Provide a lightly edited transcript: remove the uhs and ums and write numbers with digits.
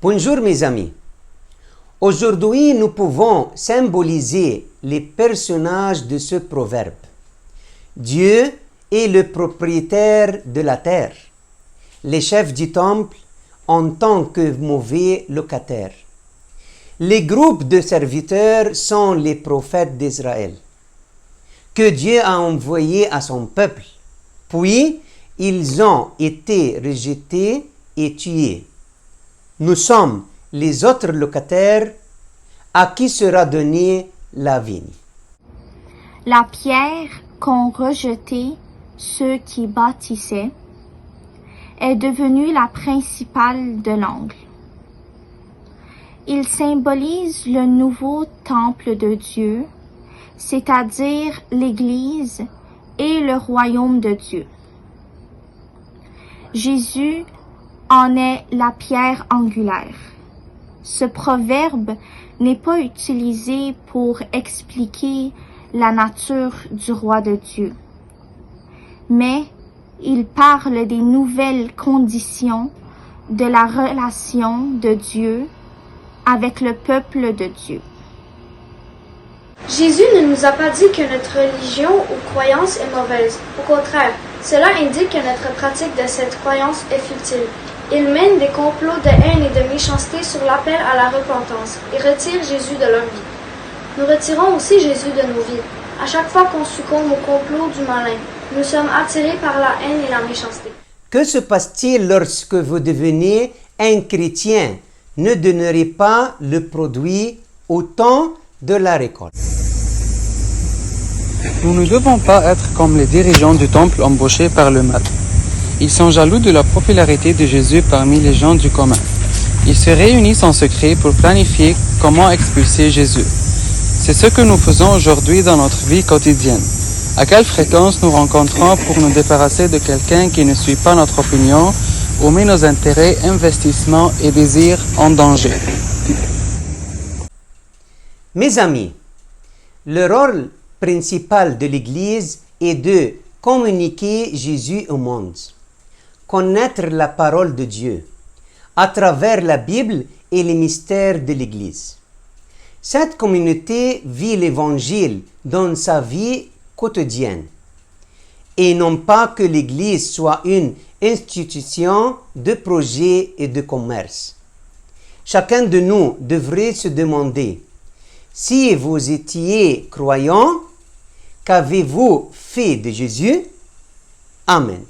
Bonjour mes amis. Aujourd'hui, nous pouvons symboliser les personnages de ce proverbe. Dieu est le propriétaire de la terre, les chefs du temple en tant que mauvais locataires. Les groupes de serviteurs sont les prophètes d'Israël, que Dieu a envoyés à son peuple. Puis, ils ont été rejetés et tués. Nous sommes les autres locataires à qui sera donnée la vigne. La pierre qu'ont rejetée ceux qui bâtissaient est devenue la principale de l'angle. Il symbolise le nouveau temple de Dieu, c'est-à-dire l'Église et le royaume de Dieu. Jésus en est la pierre angulaire. Ce proverbe n'est pas utilisé pour expliquer la nature du roi de Dieu, mais il parle des nouvelles conditions de la relation de Dieu avec le peuple de Dieu. Jésus ne nous a pas dit que notre religion ou croyance est mauvaise. Au contraire, cela indique que notre pratique de cette croyance est futile. Il mène des complots de haine et de méchanceté sur l'appel à la repentance et retire Jésus de leur vie. Nous retirons aussi Jésus de nos vies. À chaque fois qu'on succombe au complot du malin, nous sommes attirés par la haine et la méchanceté. Que se passe-t-il lorsque vous devenez un chrétien? Ne donnerez pas le produit au temps de la récolte. Nous ne devons pas être comme les dirigeants du temple embauchés par le mal. Ils sont jaloux de la popularité de Jésus parmi les gens du commun. Ils se réunissent en secret pour planifier comment expulser Jésus. C'est ce que nous faisons aujourd'hui dans notre vie quotidienne. À quelle fréquence nous rencontrons pour nous débarrasser de quelqu'un qui ne suit pas notre opinion ou met nos intérêts, investissements et désirs en danger? Mes amis, le rôle principal de l'Église est de communiquer Jésus au monde, connaître la parole de Dieu à travers la Bible et les mystères de l'Église. Cette communauté vit l'Évangile dans sa vie quotidienne et non pas que l'Église soit une institution de projet et de commerce. Chacun de nous devrait se demander: si vous étiez croyant, qu'avez-vous fait de Jésus? Amen.